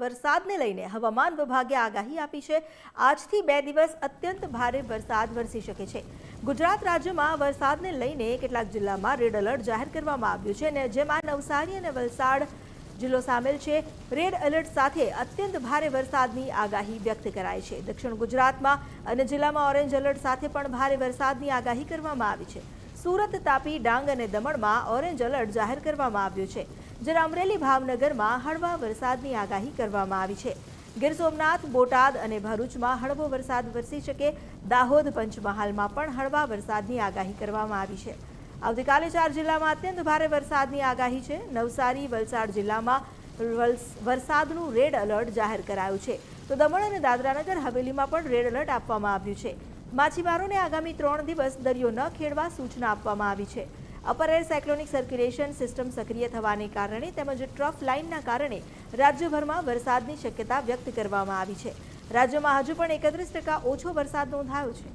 વરસાદને લઈને હવામાન વિભાગે આગાહી આપી છે। આજથી 2 દિવસ અત્યંત ભારે વરસાદ વરસી શકે છે। ગુજરાત રાજ્યમાં વરસાદને લઈને કેટલાક જિલ્લામાં રેડ એલર્ટ જાહેર કરવામાં આવ્યું છે અને જેમાં નવસારી અને વલસાડ જિલ્લો સામેલ છે। રેડ એલર્ટ સાથે અત્યંત ભારે વરસાદની આગાહી વ્યક્ત કરાઈ છે। દક્ષિણ ગુજરાતમાં અને જિલ્લામાં ઓરેન્જ એલર્ટ સાથે પણ ભારે વરસાદની આગાહી કરવામાં આવી છે। સુરત, તાપી, ડાંગ અને દમણમાં ઓરેન્જ એલર્ટ જાહેર કરવામાં આવ્યું છે, જ્યારે અમરેલી, ભાવનગરમાં હળવા વરસાદની આગાહી કરવામાં આવી છે। ગીર સોમનાથ, બોટાદ અને ભરૂચમાં હળવો વરસાદ વરસી શકે। દાહોદ, પંચમહાલમાં પણ હળવા વરસાદની આગાહી કરવામાં આવી છે। આવતીકાલે 4 જિલ્લામાં અત્યંત ભારે વરસાદની આગાહી છે। નવસારી, વલસાડ જિલ્લામાં વરસાદનું રેડ એલર્ટ જાહેર કરાયું છે, તો દમણ અને દાદરાનગર હવેલીમાં પણ રેડ એલર્ટ આપવામાં આવ્યું છે। માછીમારોને આગામી 3 દિવસ દરિયો ન ખેડવા સૂચના આપવામાં આવી છે। Upper air cyclonic circulation system સક્રિય થવાને કારણે તેમજ ટ્રફ લાઇનના કારણે રાજ્યભરમાં વરસાદની શક્યતા વ્યક્ત કરવામાં આવી છે। રાજ્યમાં હજુ પણ 31% ઓછો વરસાદ નોંધાયો છે।